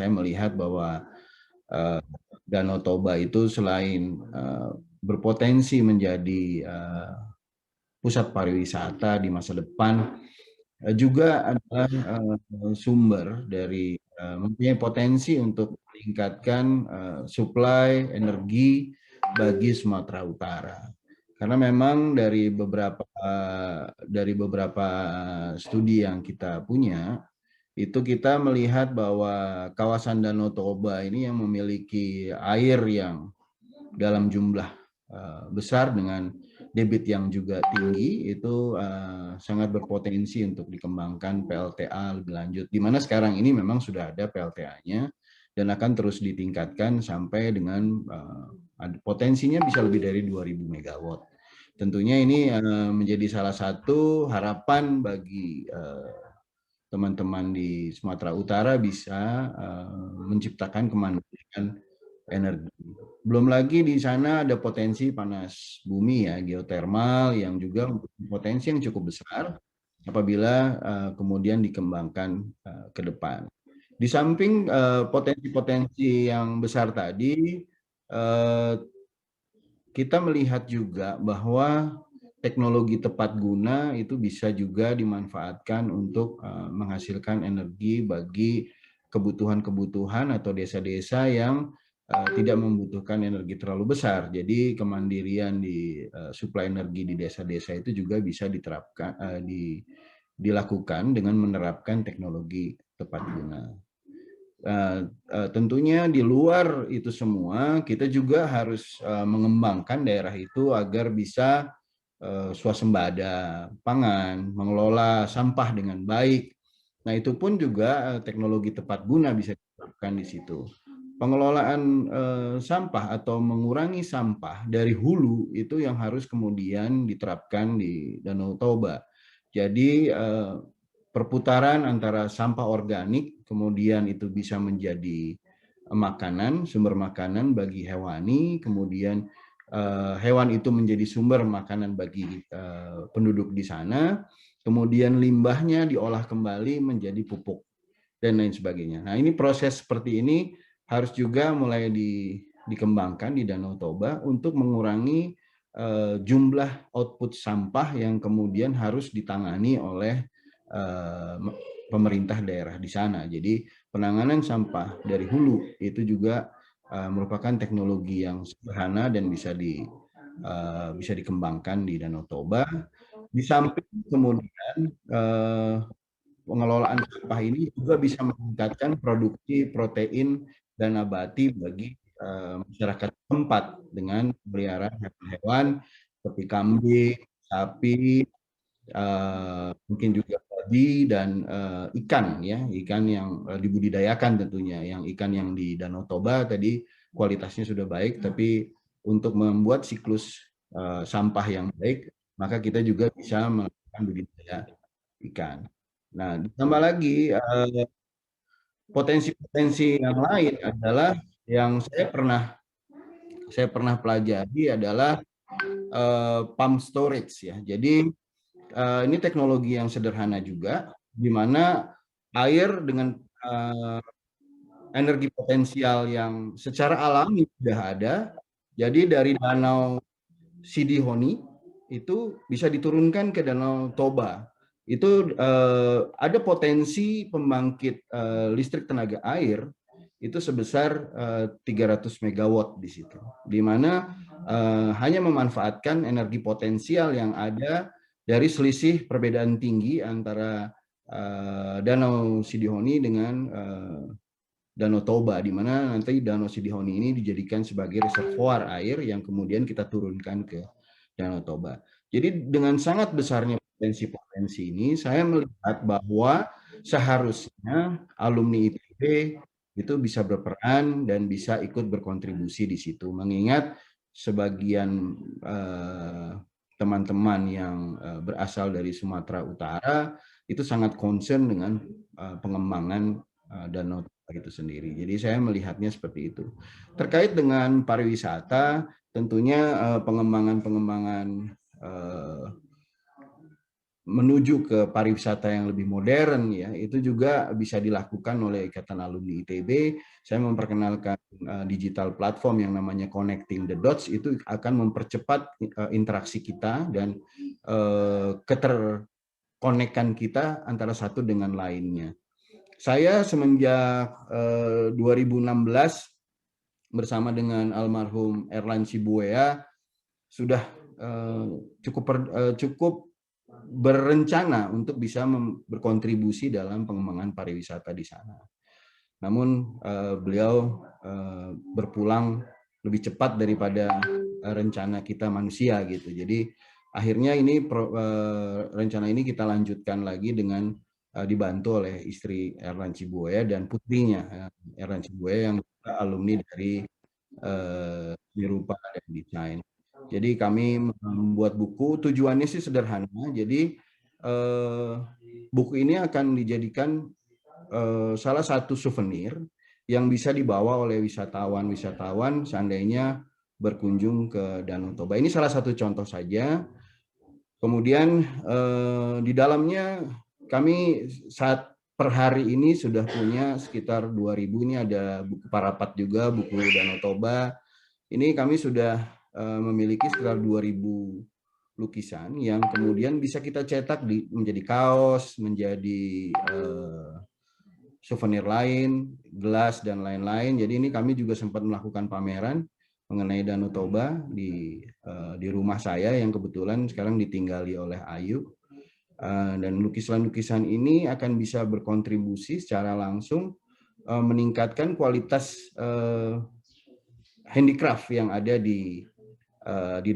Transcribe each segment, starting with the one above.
saya melihat bahwa Danau Toba itu selain berpotensi menjadi pusat pariwisata di masa depan, juga adalah sumber dari mempunyai potensi untuk meningkatkan suplai energi bagi Sumatera Utara. Karena memang dari beberapa studi yang kita punya, itu kita melihat bahwa kawasan Danau Toba ini yang memiliki air yang dalam jumlah besar dengan debit yang juga tinggi, itu sangat berpotensi untuk dikembangkan PLTA lebih lanjut. Di mana sekarang ini memang sudah ada PLTA-nya dan akan terus ditingkatkan sampai dengan potensinya bisa lebih dari 2000 megawatt. Tentunya ini menjadi salah satu harapan bagi teman-teman di Sumatera Utara bisa menciptakan kemandirian energi. Belum lagi di sana ada potensi panas bumi ya, geotermal yang juga potensi yang cukup besar apabila kemudian dikembangkan ke depan. Di samping potensi-potensi yang besar tadi, kita melihat juga bahwa teknologi tepat guna itu bisa juga dimanfaatkan untuk menghasilkan energi bagi kebutuhan-kebutuhan atau desa-desa yang tidak membutuhkan energi terlalu besar. Jadi kemandirian di suplai energi di desa-desa itu juga bisa diterapkan, dilakukan dengan menerapkan teknologi tepat guna. Tentunya di luar itu semua kita juga harus mengembangkan daerah itu agar bisa swasembada pangan, mengelola sampah dengan baik. Nah, itu pun juga teknologi tepat guna bisa diterapkan di situ. Pengelolaan sampah atau mengurangi sampah dari hulu itu yang harus kemudian diterapkan di Danau Toba. Jadi perputaran antara sampah organik, kemudian itu bisa menjadi makanan, sumber makanan bagi hewani, kemudian hewan itu menjadi sumber makanan bagi penduduk di sana, kemudian limbahnya diolah kembali menjadi pupuk, dan lain sebagainya. Nah, ini proses seperti ini harus juga mulai dikembangkan di Danau Toba untuk mengurangi jumlah output sampah yang kemudian harus ditangani oleh pemerintah daerah di sana. Jadi penanganan sampah dari hulu itu juga merupakan teknologi yang sederhana dan bisa dikembangkan di Danau Toba. Di samping kemudian pengelolaan sampah ini juga bisa meningkatkan produksi protein dan nabati bagi masyarakat tempat dengan pemeliharaan hewan-hewan seperti kambing, sapi, mungkin juga babi dan ikan ya, ikan yang dibudidayakan tentunya. Yang ikan yang di Danau Toba tadi kualitasnya sudah baik, tapi untuk membuat siklus sampah yang baik, maka kita juga bisa melakukan budidaya ikan. Nah, ditambah lagi potensi-potensi yang lain adalah yang saya pernah pelajari adalah pump storage ya. Jadi ini teknologi yang sederhana juga, di mana air dengan energi potensial yang secara alami sudah ada. Jadi dari Danau Sidihoni itu bisa diturunkan ke Danau Toba. Itu ada potensi pembangkit listrik tenaga air itu sebesar 300 megawatt di situ, di mana hanya memanfaatkan energi potensial yang ada dari selisih perbedaan tinggi antara Danau Sidihoni dengan Danau Toba, di mana nanti Danau Sidihoni ini dijadikan sebagai reservoir air yang kemudian kita turunkan ke Danau Toba. Jadi dengan sangat besarnya potensi-potensi ini, saya melihat bahwa seharusnya alumni ITB itu bisa berperan dan bisa ikut berkontribusi di situ. Mengingat sebagian teman-teman yang berasal dari Sumatera Utara itu sangat concern dengan pengembangan Danau Toba itu sendiri. Jadi saya melihatnya seperti itu. Terkait dengan pariwisata, tentunya pengembangan-pengembangan menuju ke pariwisata yang lebih modern ya, itu juga bisa dilakukan oleh Ikatan Alumni ITB. Saya memperkenalkan digital platform yang namanya Connecting the Dots, itu akan mempercepat interaksi kita dan keterkonekkan kita antara satu dengan lainnya. Saya semenjak 2016 bersama dengan almarhum Erlan Sibuea sudah cukup berencana untuk bisa berkontribusi dalam pengembangan pariwisata di sana. Namun beliau berpulang lebih cepat daripada rencana kita manusia gitu. Jadi akhirnya ini rencana ini kita lanjutkan lagi dengan dibantu oleh istri Erlan Cibuaya dan putrinya Erlan Cibuaya yang alumni dari seni rupa dan desain. Jadi kami membuat buku, tujuannya sih sederhana. Jadi buku ini akan dijadikan salah satu souvenir yang bisa dibawa oleh wisatawan seandainya berkunjung ke Danau Toba. Ini salah satu contoh saja. Kemudian di dalamnya kami saat per hari ini sudah punya sekitar 2.000, ini ada buku Parapat juga, buku Danau Toba. Ini kami sudah memiliki sekitar 2.000 lukisan yang kemudian bisa kita cetak menjadi kaos, menjadi souvenir lain, gelas, dan lain-lain. Jadi ini kami juga sempat melakukan pameran mengenai Danau Toba di rumah saya yang kebetulan sekarang ditinggali oleh Ayu. Dan lukisan-lukisan ini akan bisa berkontribusi secara langsung meningkatkan kualitas handicraft yang ada di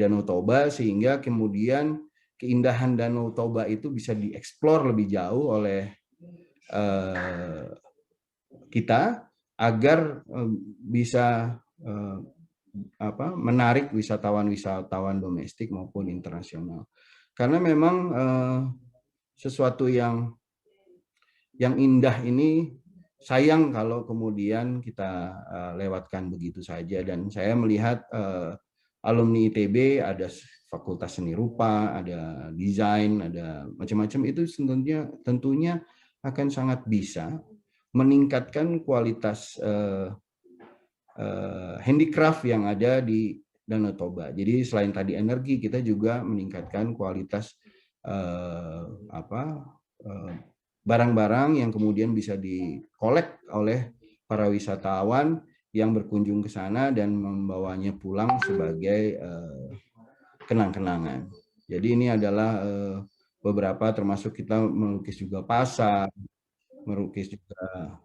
Danau Toba, sehingga kemudian keindahan Danau Toba itu bisa dieksplor lebih jauh oleh kita agar bisa menarik wisatawan domestik maupun internasional. Karena memang sesuatu yang indah ini sayang kalau kemudian kita lewatkan begitu saja. Dan saya melihat alumni ITB ada fakultas seni rupa, ada desain, ada macam-macam, itu tentunya akan sangat bisa meningkatkan kualitas handicraft yang ada di Danau Toba. Jadi selain tadi energi, kita juga meningkatkan kualitas barang-barang yang kemudian bisa dikolek oleh para wisatawan yang berkunjung ke sana dan membawanya pulang sebagai kenang-kenangan. Jadi ini adalah beberapa, termasuk kita melukis juga pasar, melukis juga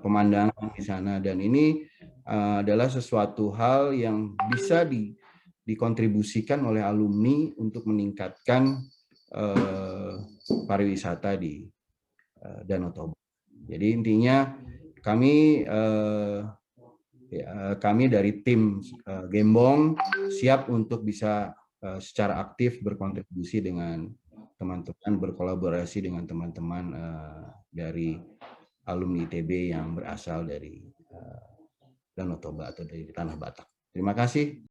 pemandangan di sana, dan ini adalah sesuatu hal yang bisa dikontribusikan oleh alumni untuk meningkatkan pariwisata di Danau Toba. Jadi intinya kami dari tim Gembong siap untuk bisa secara aktif berkontribusi dengan teman-teman, berkolaborasi dengan teman-teman dari alumni ITB yang berasal dari Danau Toba atau dari Tanah Batak. Terima kasih.